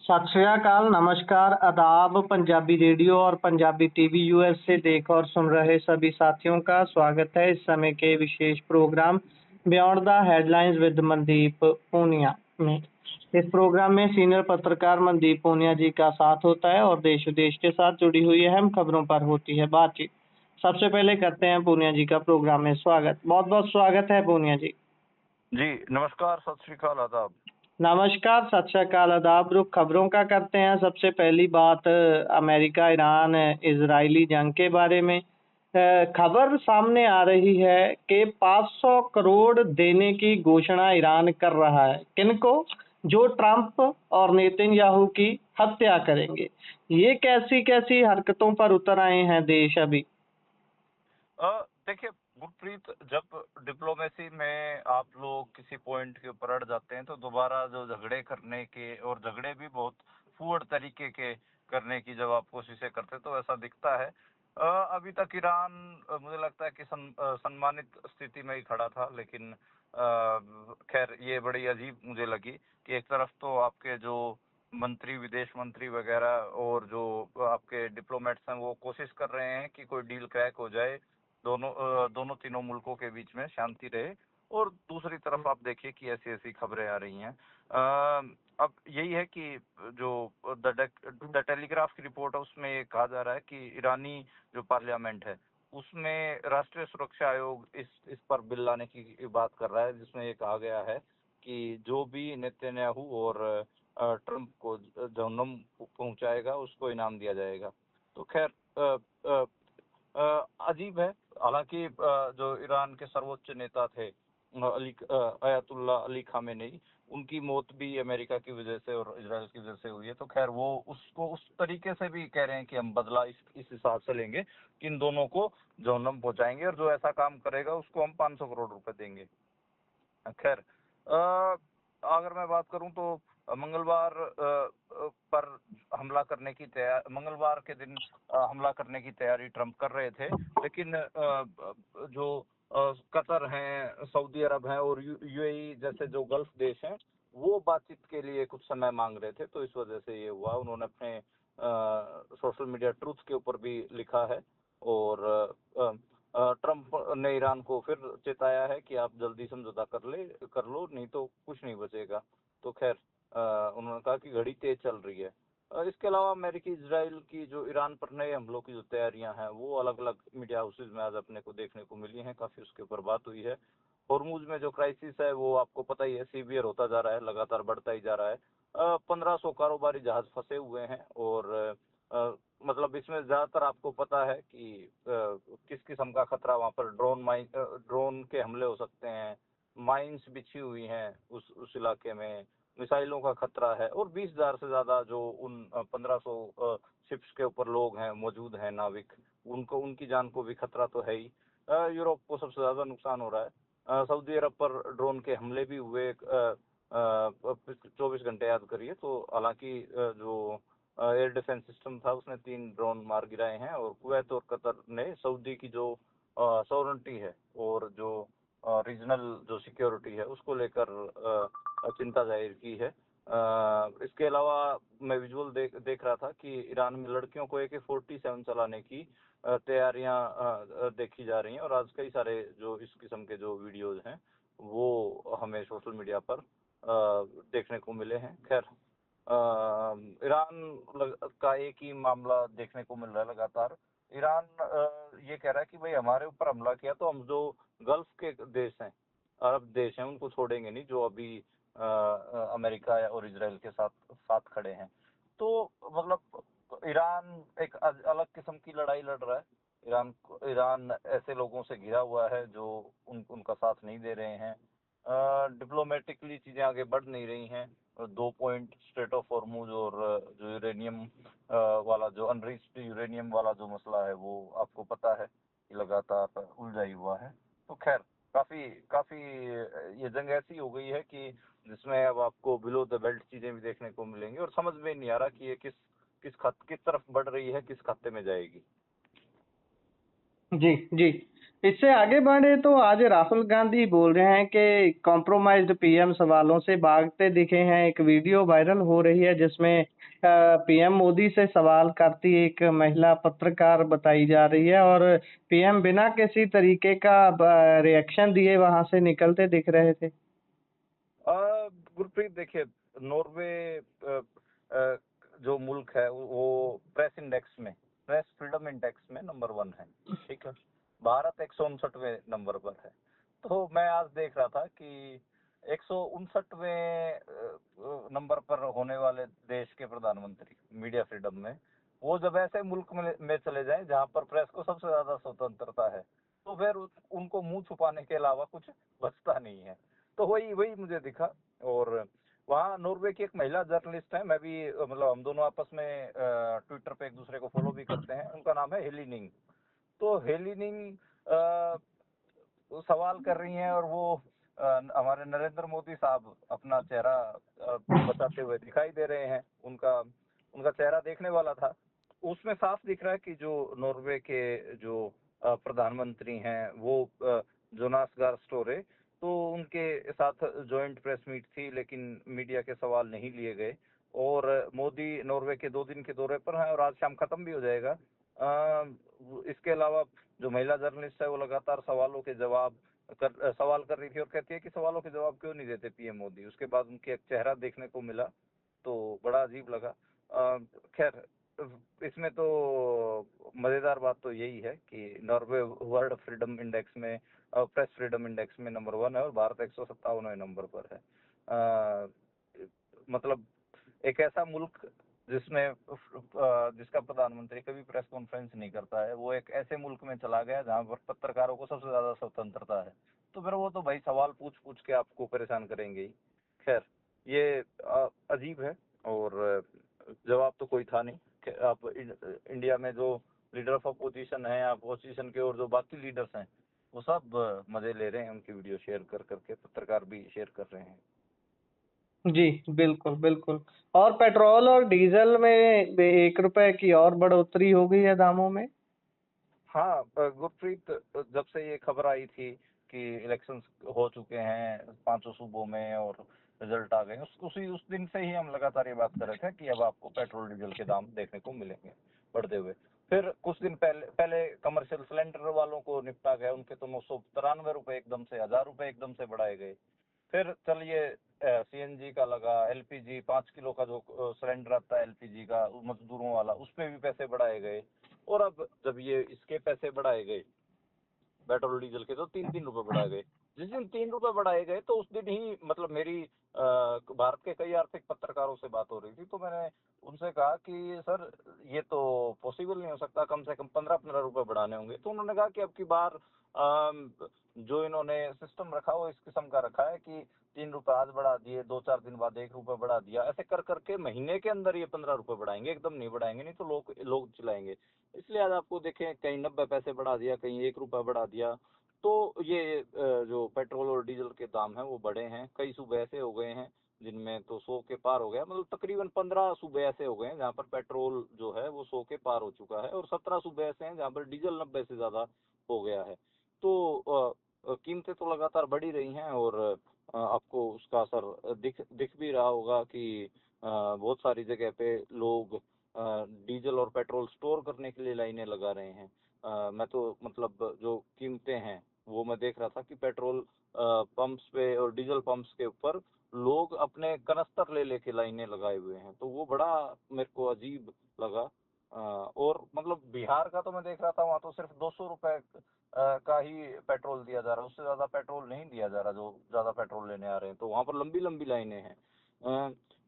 सत श्री अकाल, नमस्कार, आदाब। पंजाबी रेडियो और पंजाबी टीवी यूएस से देख और सुन रहे सभी साथियों का स्वागत है इस समय के विशेष program beyond the headlines with Mandeep Punia में। इस प्रोग्राम में सीनियर पत्रकार मनदीप पूनिया जी का साथ होता है और देश विदेश के साथ जुड़ी हुई अहम खबरों पर होती है बातचीत। सबसे पहले करते हैं पूनिया जी का प्रोग्राम में स्वागत। बहुत बहुत स्वागत है पूनिया जी। जी नमस्कार, सत श्री अकाल, आदाब। नमस्कार, सत श्री अकाल, आदाब। रुख खबरों का करते हैं। सबसे पहली बात अमेरिका ईरान इजरायली जंग के बारे में। खबर सामने आ रही है कि 500 करोड़ देने की घोषणा ईरान कर रहा है किनको? जो ट्रंप और नेतन्याहू की हत्या करेंगे। ये कैसी कैसी हरकतों पर उतर आए हैं देश अभी? देखिए गुरप्रीत, जब डिप्लोमेसी में आप लोग किसी पॉइंट के ऊपर अड़ जाते हैं तो दोबारा जो झगड़े करने के, और झगड़े भी बहुत फूहड़ तरीके के करने की जब आप कोशिशें करते हैं तो ऐसा दिखता है। अभी तक ईरान मुझे लगता है कि सम्मानित स्थिति में ही खड़ा था, लेकिन खैर ये बड़ी अजीब मुझे लगी कि एक तरफ तो आपके जो मंत्री, विदेश मंत्री वगैरह और जो आपके डिप्लोमेट्स हैं वो कोशिश कर रहे हैं कि कोई डील क्रैक हो जाए, दोनों तीनों मुल्कों के बीच में शांति रहे। और दूसरी तरफ आप देखिए कि ऐसी ऐसी खबरें आ रही हैं। अब यही है कि जो द टेलीग्राफ की रिपोर्ट है उसमें ये कहा जा रहा है कि ईरानी जो पार्लियामेंट है उसमें राष्ट्रीय सुरक्षा आयोग इस पर बिल लाने की बात कर रहा है, जिसमें ये कहा गया है कि जो भी नेतन्याहू और ट्रंप को जहन्नुम पहुंचाएगा उसको इनाम दिया जाएगा। तो खैर अजीब है। हालांकि जो ईरान के सर्वोच्च नेता थे अयातुल्ला अली खामेनेई, उनकी मौत भी अमेरिका की वजह से और इजराइल की वजह से हुई है। तो खैर वो उसको उस तरीके से भी कह रहे हैं कि हम बदला इस हिसाब से लेंगे कि इन दोनों को जहन्नुम पहुंचाएंगे और जो ऐसा काम करेगा उसको हम 500 करोड़ रुपए देंगे। खैर अगर मैं बात करूं तो मंगलवार पर हमला करने की तैयारी, मंगलवार के दिन हमला करने की तैयारी ट्रंप कर रहे थे, लेकिन जो कतर हैं, सऊदी अरब हैं और यूएई जैसे जो गल्फ देश हैं वो बातचीत के लिए कुछ समय मांग रहे थे, तो इस वजह से ये हुआ। उन्होंने अपने सोशल मीडिया ट्रूथ के ऊपर भी लिखा है और ट्रंप ने ईरान को फिर चेताया है कि आप जल्दी समझौता कर लो, नहीं तो कुछ नहीं बचेगा। तो खैर उन्होंने कहा कि घड़ी तेज चल रही है। इसके अलावा अमेरिकी इजराइल की जो ईरान पर नए हमलों की जो तैयारियां हैं वो अलग अलग मीडिया हाउसेज में आज अपने को देखने को मिली हैं, काफी उसके ऊपर बात हुई है। होर्मुज में जो क्राइसिस है वो आपको पता ही है, सीवियर होता जा रहा है, लगातार बढ़ता ही जा रहा है। 1500 कारोबारी जहाज फंसे हुए हैं और मतलब इसमें ज्यादातर आपको पता है कि किस किस्म का खतरा वहां पर ड्रोन के हमले हो सकते हैं, माइंस बिछी हुई हैं उस इलाके में, मिसाइलों का खतरा है और 20,000 से ज्यादा जो उन 1500 शिप्स के ऊपर लोग हैं, मौजूद हैं, नाविक, उनकी जान को भी खतरा तो है ही। यूरोप को सबसे ज्यादा नुकसान हो रहा है। सऊदी अरब पर ड्रोन के हमले भी हुए 24 घंटे याद करिए तो, हालांकि जो एयर डिफेंस सिस्टम था उसने 3 ड्रोन मार गिराए हैं और कुवैत और कतर ने सऊदी की जो सॉवरेंटी है और जो रीजनल जो सिक्योरिटी है उसको लेकर चिंता जाहिर की है। इसके अलावा मैं विजुअल देख रहा था कि ईरान में लड़कियों को AK-47 चलाने की तैयारियां देखी जा रही हैं और आज कई सारे जो इस किस्म के जो वीडियोज हैं वो हमें सोशल मीडिया पर देखने को मिले हैं। खैर ईरान का एक ही मामला देखने को मिल रहा है लगातार। ईरान ये कह रहा है कि भाई हमारे ऊपर हमला किया तो हम जो गल्फ के देश हैं, अरब देश हैं, उनको छोड़ेंगे नहीं जो अभी अमेरिका और इजराइल के साथ साथ खड़े हैं। तो मतलब ईरान एक अलग किस्म की लड़ाई लड़ रहा है। ईरान ऐसे लोगों से घिरा हुआ है जो उनका साथ नहीं दे रहे हैं। डिप्लोमेटिकली चीजें आगे बढ़ नहीं रही हैं। 2 पॉइंट स्ट्रेट ऑफ हॉर्मुज और जो यूरेनियम वाला, जो अनरिच्ड यूरेनियम वाला जो मसला है वो आपको पता है कि लगातार उलझा ही हुआ है। तो खैर काफी काफी ये जंग ऐसी हो गई है कि जिसमें अब आपको बिलो द बेल्ट चीजें भी देखने को मिलेंगी और समझ में नहीं आ रहा कि ये किस तरफ बढ़ रही है, किस खाते में जाएगी। जी, जी। इससे आगे बढ़े तो आज राहुल गांधी बोल रहे हैं कि कॉम्प्रोमाइज़्ड पीएम सवालों से भागते दिखे हैं। एक वीडियो वायरल हो रही है जिसमें पीएम मोदी से सवाल करती एक महिला पत्रकार बताई जा रही है और पीएम बिना किसी तरीके का रिएक्शन दिए वहाँ से निकलते दिख रहे थे। गुरप्रीत देखिए, नॉर्वे जो मुल्क है वो प्रेस इंडेक्स में, प्रेस फ्रीडम इंडेक्स में नंबर 1 है, ठीक है। भारत 159वें नंबर पर है। तो मैं आज देख रहा था कि 159वें नंबर पर होने वाले देश के प्रधानमंत्री मीडिया फ्रीडम में, वो जब ऐसे मुल्क में चले जाएं जहां पर प्रेस को सबसे ज्यादा स्वतंत्रता है, तो फिर उनको मुंह छुपाने के अलावा कुछ बचता नहीं है। तो वही वही मुझे दिखा। और वहाँ नॉर्वे की एक महिला जर्नलिस्ट है, मैं भी मतलब हम दोनों आपस में ट्विटर पे एक दूसरे को फॉलो भी करते हैं। उनका नाम है हेली निंग। तो हेली निंग वो सवाल कर रही हैं और वो हमारे नरेंद्र मोदी साहब अपना चेहरा बताते हुए दिखाई दे रहे हैं। उनका उनका चेहरा देखने वाला था। उसमें साफ दिख रहा है कि जो नॉर्वे के जो प्रधानमंत्री हैं वो जोनास गार स्टोरे, तो उनके साथ जॉइंट प्रेस मीट थी, लेकिन मीडिया के सवाल नहीं लिए गए। और मोदी नॉर्वे के 2 दिन के दौरे पर हैं और आज शाम खत्म भी हो जाएगा। इसके अलावा जो महिला जर्नलिस्ट है वो लगातार सवाल कर रही थी और कहती है कि सवालों के जवाब क्यों नहीं देते पीएम मोदी। उसके बाद उनके एक चेहरा देखने को मिला तो बड़ा अजीब लगा। खैर, इसमें तो मजेदार बात तो यही है कि नॉर्वे वर्ल्ड फ्रीडम इंडेक्स में, प्रेस फ्रीडम इंडेक्स में नंबर 1 है और भारत 157वें नंबर पर है। मतलब एक ऐसा मुल्क जिसका प्रधानमंत्री कभी प्रेस कॉन्फ्रेंस नहीं करता है, वो एक ऐसे मुल्क में चला गया जहां पर पत्रकारों को सबसे ज्यादा स्वतंत्रता है। तो फिर वो तो भाई सवाल पूछ पूछ के आपको परेशान करेंगे ही। खैर, ये अजीब है और जवाब तो कोई था नहीं। आप इंडिया में जो लीडर ऑफ अपोजिशन है, अपोजिशन के और जो बाकी लीडर्स हैं, वो सब मजे ले रहे हैं, उनकी वीडियो शेयर कर करके पत्रकार भी शेयर कर रहे हैं। जी, बिल्कुल, बिल्कुल। और पेट्रोल और डीज़ल में बे ₹1 की और बढ़ोतरी हो गई है दामों में? हाँ, गुरप्रीत, जब से ये खबर आई थी कि इलेक्शंस हो चुके हैं 5 सूबों में और रिजल्ट आ गए, उस दिन से ही हम लगातार ये बात कर रहे थे कि अब आपको पेट्रोल डीजल के दाम देखने को मिलेंगे बढ़ते हुए। फिर कुछ दिन पहले पहले कमर्शियल सिलेंडर वालों को निपटा गया, उनके तो 993 रुपए एकदम से, 1000 रुपए एकदम से बढ़ाए गए। फिर चलिए सीएनजी का लगा, एलपीजी 5 किलो का जो सिलेंडर आता है एलपीजी का मजदूरों वाला, उस पे भी पैसे बढ़ाए गए। और अब जब ये इसके पैसे बढ़ाए गए पेट्रोल डीजल के, तो 3-3 रुपए बढ़ाए गए। जिस दिन 3 रुपए बढ़ाए गए तो उस दिन ही मतलब मेरी भारत के कई आर्थिक पत्रकारों से बात हो रही थी, तो मैंने उनसे कहा कि सर ये तो पॉसिबल नहीं हो सकता, कम से कम 15-15 रुपए बढ़ाने होंगे। तो उन्होंने कहा कि अब की बार जो इन्होंने सिस्टम रखा वो इस किस्म का रखा है कि 3 रुपए आज बढ़ा दिए, 2-4 दिन बाद 1 रुपए बढ़ा दिया, ऐसे कर करके महीने के अंदर ये 15 रुपए बढ़ाएंगे, एकदम नहीं बढ़ाएंगे, नहीं तो लोग लोग चिल्लाएंगे। इसलिए आज आपको देखें कहीं 90 पैसे बढ़ा दिया, कहीं 1 रुपया बढ़ा दिया। तो ये जो पेट्रोल और डीजल के दाम हैं वो बढ़े हैं। कई सूबे ऐसे हो गए हैं जिनमें तो 100 के पार हो गया, मतलब तकरीबन 15 सूबे ऐसे हो गए हैं जहाँ पर पेट्रोल जो है वो 100 के पार हो चुका है और 17 सूबे ऐसे हैं जहाँ पर डीजल 90 से ज्यादा हो गया है। तो कीमतें तो लगातार बढ़ ही रही हैं और आपको उसका असर दिख भी रहा होगा कि बहुत सारी जगह पे लोग डीजल और पेट्रोल स्टोर करने के लिए लाइनें लगा रहे हैं। मैं तो मतलब जो कीमतें हैं वो मैं देख रहा था कि पेट्रोल पंप्स पे और डीजल पंप्स के ऊपर लोग अपने कनस्तर ले लेके लाइनें लगाए हुए हैं, तो वो बड़ा मेरे को अजीब लगा। और मतलब बिहार का तो मैं देख रहा था, वहाँ तो सिर्फ 200 रुपए का ही पेट्रोल दिया जा रहा है, उससे ज्यादा पेट्रोल नहीं दिया जा रहा जो ज्यादा पेट्रोल लेने आ रहे हैं, तो वहाँ पर लंबी लंबी लाइनें हैं।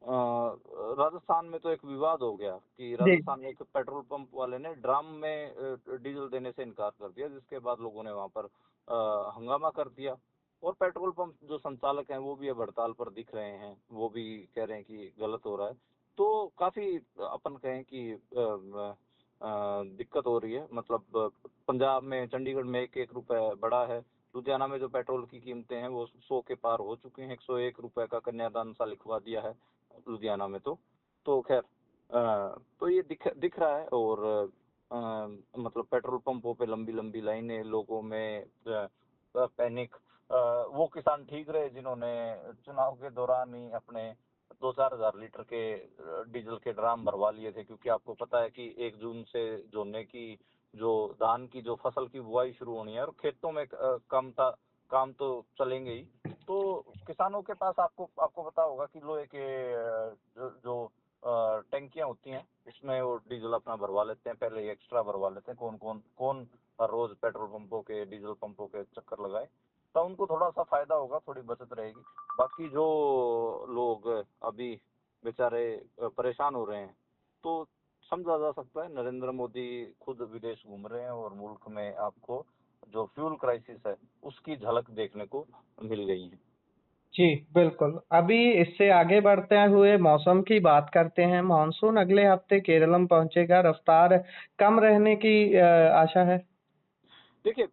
राजस्थान में तो एक विवाद हो गया कि जी। राजस्थान में एक पेट्रोल पंप वाले ने ड्रम में डीजल देने से इनकार कर दिया, जिसके बाद लोगों ने वहां पर हंगामा कर दिया। और पेट्रोल पंप जो संचालक हैं वो भी अब हड़ताल पर दिख रहे हैं, वो भी कह रहे हैं कि गलत हो रहा है। तो काफी अपन कहें कि दिक्कत हो रही है। मतलब पंजाब में, चंडीगढ़ में 1-1 रुपए बढ़ा है। लुधियाना में जो पेट्रोल की कीमतें हैं वो 100 के पार हो चुकी हैं, 101 रुपए का कन्यादान सा लिखवा दिया है लुधियाना में। तो खैर, तो ये दिख रहा है। और मतलब पेट्रोल पंपों पे लंबी लंबी लाइनें, लोगों में पैनिक। वो किसान ठीक रहे जिन्होंने चुनाव के दौरान ही अपने 2-4 हज़ार लीटर के डीजल के ड्राम भरवा लिए थे, क्योंकि आपको पता है कि 1 जून से जोने की जो धान की जो फसल की बुआई शुरू होनी है, और खेतों में काम तो चलेंगे ही। तो किसानों के पास आपको पता होगा कि लोहे के जो टंकियां होती हैं, उसमें वो डीजल अपना भरवा लेते हैं, पहले ही एक्स्ट्रा भरवा लेते हैं। कौन हर रोज पेट्रोल पंपों के, डीजल पंपों के चक्कर लगाए, तो उनको थोड़ा सा फायदा होगा, थोड़ी बचत रहेगी। बाकी जो लोग अभी बेचारे परेशान हो रहे हैं, तो समझा जा सकता है नरेंद्र मोदी खुद विदेश घूम रहे हैं और मुल्क में आपको जो फ्यूल क्राइसिस है उसकी झलक देखने को मिल गई है। जी, बिल्कुल। अभी इससे आगे बढ़ते हुए मौसम की बात करते हैं। मानसून अगले हफ्ते केरलम पहुंचेगा, रफ्तार कम रहने की आशा है। देखिए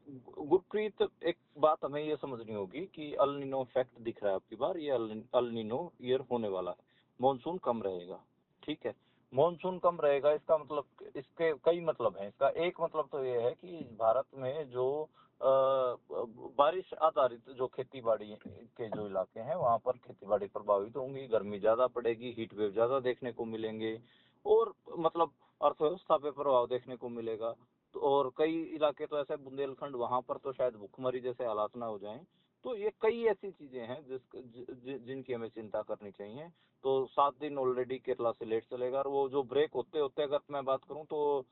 गुरप्रीत, एक बात हमें ये समझनी होगी कि अल नीनो इफेक्ट दिख रहा है आपकी बार, ये अल नीनो ईयर होने वाला है। मॉनसून कम रहेगा, ठीक है। मॉनसून कम रहेगा, इसका मतलब, इसके कई मतलब हैं। इसका एक मतलब तो ये है कि भारत में जो बारिश आधारित जो खेती बाड़ी के जो इलाके हैं, वहां पर खेती बाड़ी प्रभावित होंगी, गर्मी ज्यादा पड़ेगी, हीट वेव ज्यादा देखने को मिलेंगे, और मतलब अर्थव्यवस्था पे प्रभाव देखने को मिलेगा। तो और कई इलाके तो ऐसे, बुंदेलखंड, वहां पर तो शायद भुखमरी जैसे हालात ना हो जाएं। तो ये कई ऐसी चीजें हैं जिनकी हमें चिंता करनी चाहिए। तो 7 दिन ऑलरेडी केरला से लेट चलेगा, और वो जो ब्रेक होते होते अगर मैं बात करूं तो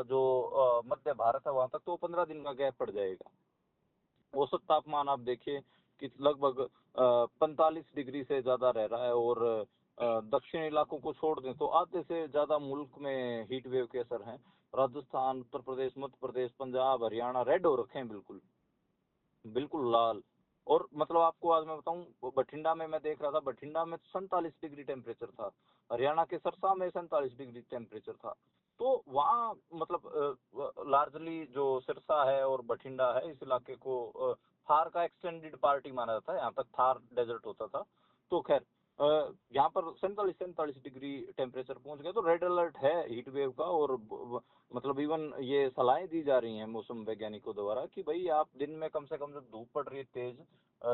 जो मध्य भारत है वहां तक तो 15 दिन का गैप पड़ जाएगा। औसत तापमान आप देखिए कि लगभग 45 डिग्री से ज्यादा रह रहा है, और दक्षिण इलाकों को छोड़ दें तो आधे से ज्यादा मुल्क में हीट वेव के असर हैं। राजस्थान, उत्तर प्रदेश, मध्य प्रदेश, पंजाब, हरियाणा रेड हो रखे हैं, बिल्कुल बिल्कुल लाल। और मतलब आपको आज मैं बताऊं, बठिंडा में मैं देख रहा था, बठिंडा में 47 डिग्री टेम्परेचर था, हरियाणा के सिरसा में 47 डिग्री टेम्परेचर था। तो वहाँ मतलब लार्जली जो सिरसा है और बठिंडा है, इस इलाके को थार का एक्सटेंडेड पार्टी माना जाता है, यहाँ तक थार डेजर्ट होता था। तो खैर यहाँ पर 47-47 डिग्री टेम्परेचर पहुंच गया, तो रेड अलर्ट है हीट वेव का। और मतलब इवन ये सलाहें दी जा रही हैं मौसम वैज्ञानिकों द्वारा कि भाई आप दिन में कम से कम, जब धूप पड़ रही है, तेज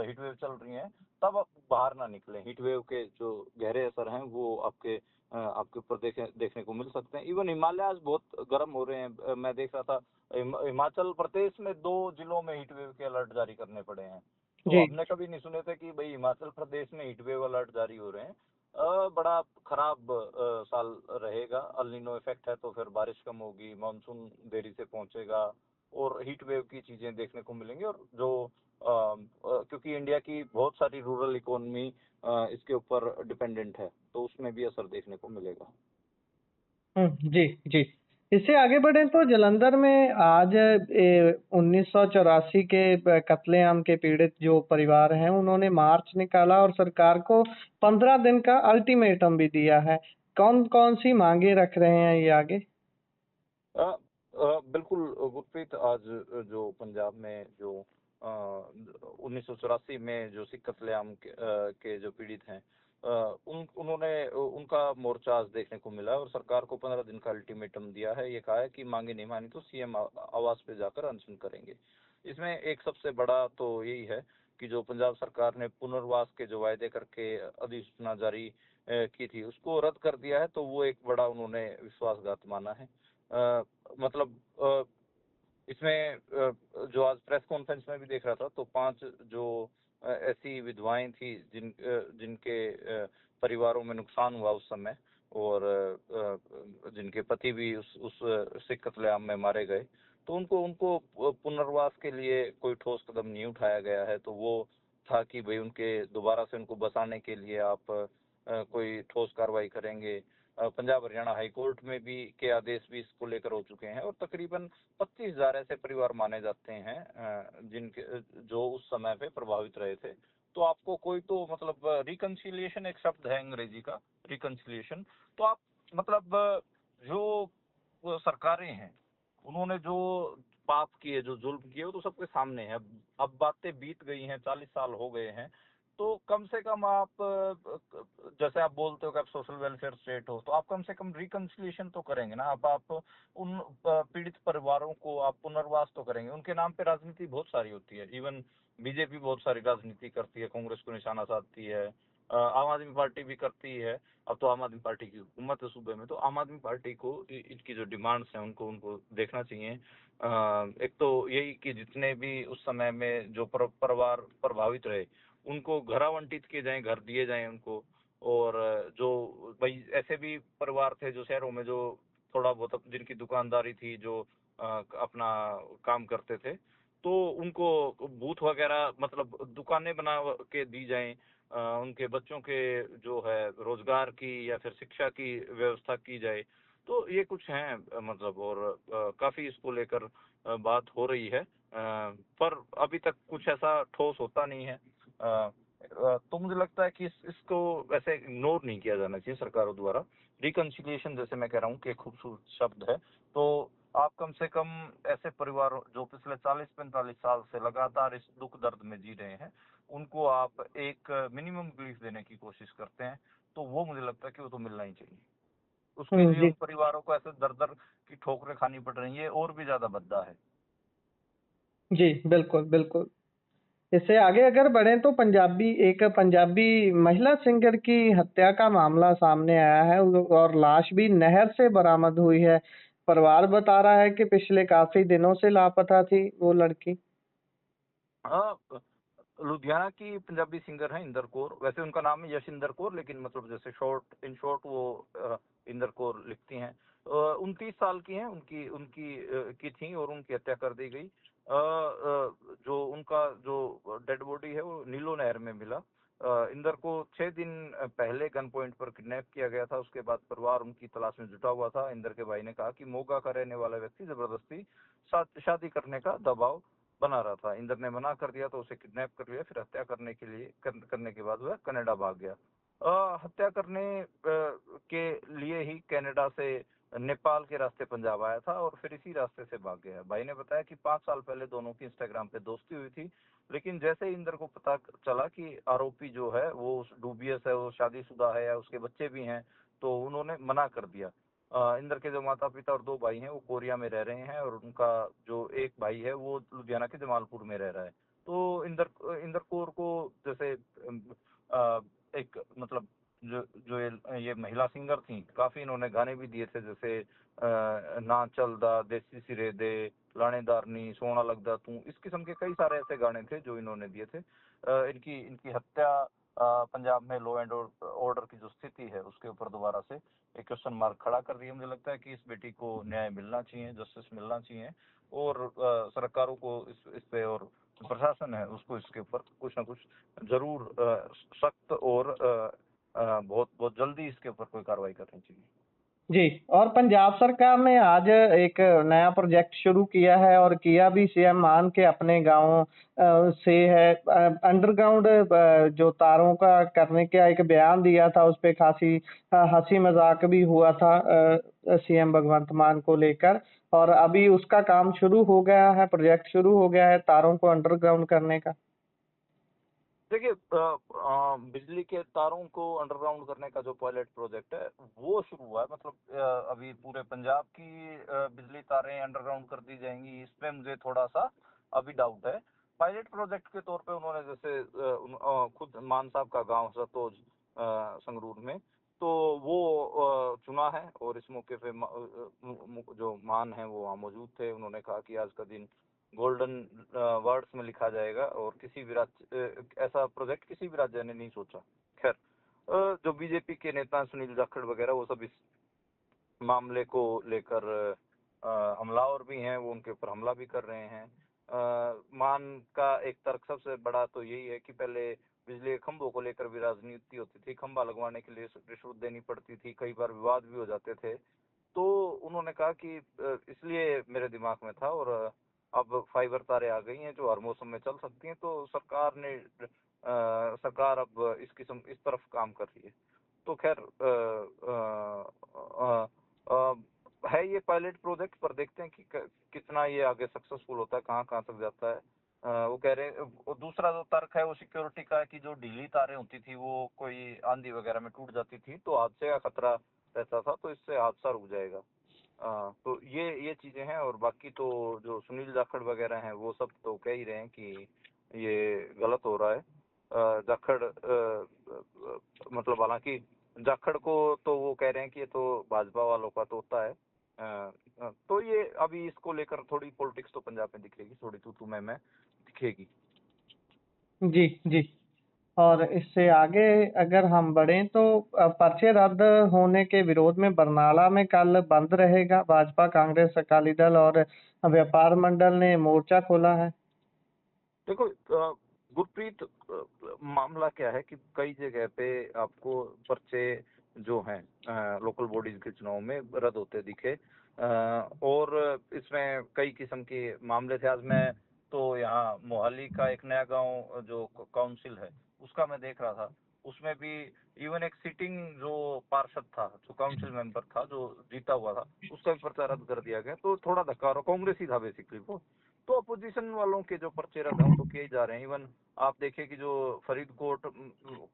हीट वेव चल रही है, तब आप बाहर ना निकलें। हीट वेव के जो गहरे असर हैं वो आपके ऊपर देखने को मिल सकते हैं। इवन हिमालय बहुत गर्म हो रहे हैं। मैं देख रहा था हिमाचल प्रदेश में 2 जिलों में हीट वेव के अलर्ट जारी करने पड़े हैं। तो जी। हमने कभी नहीं सुने थे कि भाई हिमाचल प्रदेश में हीट वेव अलर्ट जारी हो रहे हैं। बड़ा खराब साल रहेगा। अल नीनो इफेक्ट है तो फिर बारिश कम होगी, मानसून देरी से पहुंचेगा, और हीट वेव की चीजें देखने को मिलेंगी। और जो क्योंकि इंडिया की बहुत सारी रूरल इकोनॉमी इसके ऊपर डिपेंडेंट है, तो उसमें भी असर देखने को मिलेगा। जी, जी। इससे आगे बढ़े तो जालंधर में आज 1984 के कत्लेआम के पीड़ित जो परिवार हैं, उन्होंने मार्च निकाला और सरकार को 15 दिन का अल्टीमेटम भी दिया है। कौन-कौन सी मांगे रख रहे हैं ये आगे? बिल्कुल गुरप्रीत, आज जो पंजाब में जो 1984 में जो सिख कत्लेआम के जो पीड़ित हैं, उन्होंने उनका मोर्चा आज देखने को मिला, और सरकार को 15 दिन का अल्टीमेटम दिया है। ये कहा है कि मांगे नहीं मानी तो सीएम आवास पे जाकर अनशन करेंगे। इसमें एक सबसे बड़ा तो यही है कि जो पंजाब सरकार ने पुनर्वास के जो वायदे करके अधिसूचना जारी की थी, उसको रद्द कर दिया है। तो वो एक बड़ा उन्होंने विश्वासघात माना है। मतलब इसमें जो आज प्रेस कॉन्फ्रेंस में भी देख रहा था, तो 5 जो ऐसी विधवाएं थी जिनके परिवारों में नुकसान हुआ उस समय, और जिनके पति भी उस सिख कत्लेआम में मारे गए, तो उनको उनको पुनर्वास के लिए कोई ठोस कदम नहीं उठाया गया है। तो वो था कि भाई उनके दोबारा से उनको बसाने के लिए आप कोई ठोस कार्रवाई करेंगे। पंजाब हरियाणा हाई कोर्ट में भी के आदेश भी इसको लेकर हो चुके हैं, और तकरीबन 25,000 ऐसे परिवार माने जाते हैं जिनके जो उस समय पे प्रभावित रहे थे। तो आपको कोई तो मतलब रिकंसिलिएशन एक शब्द है अंग्रेजी का, रिकंसिलिएशन। तो आप मतलब जो सरकारें हैं, उन्होंने जो पाप किए, जो जुल्म किए, वो तो सबके सामने है। अब बातें बीत गई हैं, 40 साल हो गए हैं। तो कम से कम आप जैसे आप बोलते हो कि आप सोशल वेलफेयर स्टेट हो, तो आप कम से कम रिकंसिलिएशन तो करेंगे ना। आप उन पीड़ित परिवारों को आप पुनर्वास तो करेंगे। उनके नाम पे राजनीति बहुत सारी होती है, इवन बीजेपी बहुत सारी राजनीति करती है, कांग्रेस को निशाना साधती है, आम आदमी पार्टी भी करती है। अब तो आम आदमी पार्टी की हुकूमत है सूबे में, तो आम आदमी पार्टी को इनकी जो डिमांड्स हैं उनको उनको देखना चाहिए। एक तो यही कि जितने भी उस समय में जो परिवार प्रभावित रहे उनको घर आवंटित किए जाएं, घर दिए जाएं उनको। और जो भाई ऐसे भी परिवार थे जो शहरों में जो थोड़ा बहुत जिनकी दुकानदारी थी, जो अपना काम करते थे, तो उनको बूथ वगैरह मतलब दुकानें बना के दी जाएं। उनके बच्चों के जो है रोजगार की या फिर शिक्षा की व्यवस्था की जाए। तो ये कुछ हैं मतलब, और काफी इसको लेकर बात हो रही है, पर अभी तक कुछ ऐसा ठोस होता नहीं है। तो मुझे लगता है कि इसको वैसे इग्नोर नहीं किया जाना चाहिए सरकारों द्वारा। रिकंसिलिएशन जैसे मैं कह रहा हूँ कि एक खूबसूरत शब्द है, तो आप कम से कम ऐसे परिवारों जो पिछले 40-45 साल से लगातार इस दुख दर्द में जी रहे हैं, उनको आप एक मिनिमम रिलीफ देने की कोशिश करते हैं, तो वो मुझे लगता है कि वो तो मिलना ही चाहिए। उसके लिए जी उन परिवारों को ऐसे दर दर की ठोकरें खानी पड़ रही है, और भी ज्यादा भद्दा है। जी, बिल्कुल बिल्कुल। इससे आगे अगर बढ़े तो एक पंजाबी महिला सिंगर की हत्या का मामला सामने आया है और लाश भी नहर से बरामद हुई है। परिवार बता रहा है कि पिछले काफी दिनों से लापता थी वो लड़की। हाँ, लुधियाना की पंजाबी सिंगर है इंदर कौर। वैसे उनका नाम है यशिंदर कौर, लेकिन मतलब जैसे इन शॉर्ट वो इंदर कौर लिखती हैं। 29 साल की हैं, उनकी उनकी की थी, और उनकी हत्या कर दी गई। जो उनका जो डेड बॉडी है वो नीलो नहर में मिला। इंदर को 6 दिन पहले गन पॉइंट पर किडनैप किया गया था। उसके बाद परिवार उनकी तलाश में जुटा हुआ था। इंदर के भाई ने कहा कि मोगा का रहने वाला व्यक्ति जबरदस्ती शादी करने का दबाव बना रहा था। इंदर ने मना कर दिया तो उसे किडनैप कर लिया। फिर हत्या करने के बाद वह कनाडा भाग गया। हत्या करने के लिए ही कनाडा से नेपाल के रास्ते पंजाब आया था, और फिर इसी रास्ते से भाग गया। भाई ने बताया कि 5 साल पहले दोनों की इंस्टाग्राम पे दोस्ती हुई थी, लेकिन जैसे ही इंदर को पता चला कि आरोपी जो है वो डूबियस है, वो शादीशुदा है या उसके बच्चे भी हैं, तो उन्होंने मना कर दिया। इंदर के जो माता पिता और 2 भाई हैं वो कोरिया में रह रहे हैं, और उनका जो एक भाई है वो लुधियाना के जमालपुर में रह रहा है। तो इंदर कौर को जैसे एक मतलब जो जो ये महिला सिंगर थी, काफी इन्होंने गाने भी दिए थे, जैसे ना चलदा, देसी सिरे दे, लानेदार नी, सोना लगदा तू, इस किस्म के कई सारे ऐसे गाने थे जो इन्होंने दिए थे। इनकी इनकी हत्या पंजाब में लॉ एंड ऑर्डर की जो स्थिति है उसके ऊपर दोबारा से एक क्वेश्चन मार्क खड़ा कर रही है। मुझे लगता है कि इस बेटी को न्याय मिलना चाहिए, जस्टिस मिलना चाहिए, और सरकारों को इस पे, और प्रशासन है उसको इसके ऊपर कुछ ना कुछ जरूर सख्त और बहुत बहुत जल्दी इसके ऊपर कोई कार्रवाई करनी चाहिए। जी, और पंजाब सरकार ने आज एक नया प्रोजेक्ट शुरू किया है और किया भी सीएम मान के अपने गाँव से है। अंडरग्राउंड जो तारों का करने का एक बयान दिया था, उस पे काफ़ी हँसी मज़ाक भी हुआ था सीएम भगवंत मान को लेकर, और अभी उसका काम शुरू हो गया है, प्रोजेक्ट शुरू हो गया है तारों को अंडरग्राउंड करने का। देखिए, बिजली के तारों को अंडरग्राउंड करने का जो पायलट प्रोजेक्ट है वो शुरू हुआ है। मतलब अभी पूरे पंजाब की बिजली तारें अंडरग्राउंड कर दी जाएंगी, इसमें मुझे थोड़ा सा अभी डाउट है। पायलट प्रोजेक्ट के तौर पे उन्होंने जैसे खुद मान साहब का गांव सतोज संगरूर में, तो वो चुना है, और इस मौके पे जो मान है वो वहाँ मौजूद थे। उन्होंने कहा कि आज का दिन गोल्डन वर्ड्स में लिखा जाएगा, और किसी भी राज्य ऐसा प्रोजेक्ट किसी भी राज्य ने नहीं सोचा। खैर, जो बीजेपी के नेता सुनील जाखड़ वगैरह वो सब इस मामले को लेकर हमलावर भी हैं, वो उनके ऊपर हमला भी कर रहे हैं। मान का एक तर्क सबसे बड़ा तो यही है कि पहले बिजली के खंभों को लेकर भी राजनीति होती थी, खंभा लगवाने के लिए रिश्वत देनी पड़ती थी, कई बार विवाद भी हो जाते थे। तो उन्होंने कहा कि इसलिए मेरे दिमाग में था, और अब फाइबर तारें आ गई हैं जो हर मौसम में चल सकती हैं, तो सरकार अब इस तरफ काम कर रही है। तो खैर है ये पायलट प्रोजेक्ट, पर देखते हैं कि कितना ये आगे सक्सेसफुल होता है, कहाँ कहाँ तक जाता है। वो कह रहे वो दूसरा जो तर्क है वो सिक्योरिटी का है कि जो ढीली तारें होती थी वो कोई आंधी वगैरह में टूट जाती थी तो हादसे का खतरा रहता था, तो इससे हादसा रुक जाएगा। तो ये चीजें हैं, और बाकी तो जो सुनील जाखड़ वगैरह हैं वो सब तो कह ही रहे हैं कि ये गलत हो रहा है। जाखड़ मतलब हालांकि जाखड़ को तो वो कह रहे हैं कि ये तो भाजपा वालों का तोता है। तो ये अभी इसको लेकर थोड़ी पॉलिटिक्स तो पंजाब में दिखेगी, थोड़ी तू मैं दिखेगी। जी, जी। और इससे आगे अगर हम बढ़ें तो पर्चे रद्द होने के विरोध में बरनाला में कल बंद रहेगा। भाजपा, कांग्रेस, अकाली दल और व्यापार मंडल ने मोर्चा खोला है। देखो गुरप्रीत, मामला क्या है कि कई जगह पे आपको पर्चे जो हैं लोकल बॉडीज के चुनाव में रद्द होते दिखे, और इसमें कई किस्म के मामले थे। आज मैं तो यहाँ मोहाली का एक नया गांव जो काउंसिल है उसका मैं देख रहा था, उसमें भी इवन एक सिटिंग जो पार्षद था, जो काउंसिल मेंबर था, जो जीता हुआ था, उसका भी पर्चा रद्द कर दिया गया। तो थोड़ा धक्का, और कांग्रेस ही था बेसिकली वो। तो अपोजिशन वालों के जो पर्चे रद्द हैं वो तो किए जा रहे हैं। इवन आप देखिए कि जो फरीदकोट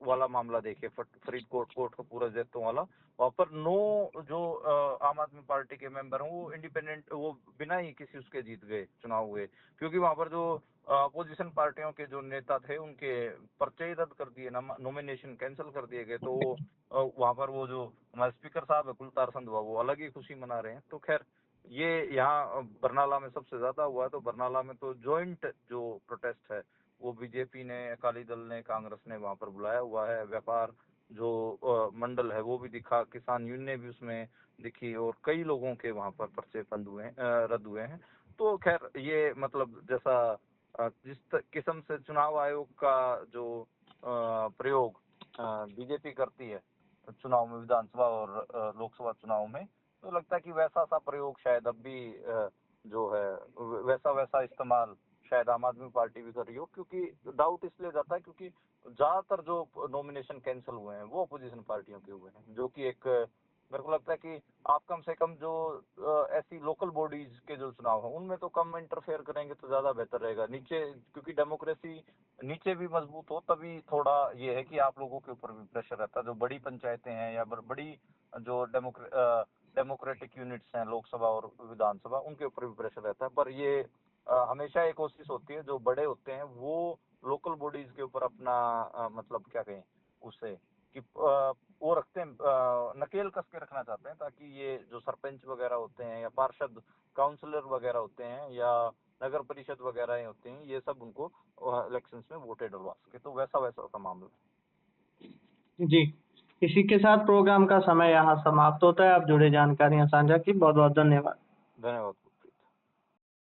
वाला मामला देखिए, फरीदकोट कोर्ट का पूरा जैतों वाला, वहाँ पर 9 जो आम आदमी पार्टी के मेंबर हैं वो इंडिपेंडेंट, वो बिना ही किसी उसके जीत गए, चुनाव हुए, क्योंकि वहाँ पर जो अपोजिशन पार्टियों के जो नेता थे उनके पर्चे ही रद्द कर दिए, नॉमिनेशन कैंसिल कर दिए गए। तो वो वहाँ पर वो जो हमारे स्पीकर साहब है कुलतार संधवा, वो अलग ही खुशी मना रहे हैं। तो खैर ये यहाँ बरनाला में सबसे ज्यादा हुआ है। तो बरनाला में तो जॉइंट जो प्रोटेस्ट है वो बीजेपी ने, अकाली दल ने, कांग्रेस ने वहां पर बुलाया हुआ है। व्यापार जो मंडल है वो भी दिखा, किसान यूनियन भी उसमें दिखी, और कई लोगों के वहां पर पर्चे बंद हुए हैं, रद्द हुए हैं। तो खैर ये मतलब जैसा जिस किस्म से चुनाव आयोग का जो प्रयोग बीजेपी करती है चुनाव में, विधानसभा और लोकसभा चुनाव में, तो लगता है कि वैसा सा प्रयोग शायद अब भी जो है वैसा इस्तेमाल शायद आम आदमी पार्टी भी कर रही हो। क्योंकि डाउट इसलिए जाता है क्योंकि ज्यादातर जो नॉमिनेशन कैंसिल हुए हैं वो अपोजिशन पार्टियों के हुए हैं, जो कि एक मेरे को लगता है कि आप कम से कम जो ऐसी लोकल बॉडीज के जो चुनाव हैं उनमें तो कम इंटरफेयर करेंगे तो ज्यादा बेहतर रहेगा नीचे, क्योंकि डेमोक्रेसी नीचे भी मजबूत हो तभी थोड़ा ये है कि आप लोगों के ऊपर भी प्रेशर रहता है। जो बड़ी पंचायतें हैं या बड़ी जो डेमोक्रेटिक यूनिट्स हैं लोकसभा और विधानसभा, उनके ऊपर भी प्रेशर रहता है। पर ये हमेशा एक कोशिश होती है, जो बड़े होते हैं वो लोकल बॉडीज के ऊपर अपना मतलब क्या कहें उससे कि वो रखते हैं, नकेल कस के रखना चाहते हैं, ताकि ये जो सरपंच वगैरह होते हैं या पार्षद काउंसलर वगैरह होते हैं या नगर परिषद वगैरह होते हैं, ये सब उनको इलेक्शंस में वोटे डलवा सके। तो वैसा वैसा का मामला। जी, इसी के साथ प्रोग्राम का समय यहाँ समाप्त होता है। आप जुड़े जानकारियाँ साझा की, बहुत बहुत धन्यवाद। धन्यवाद।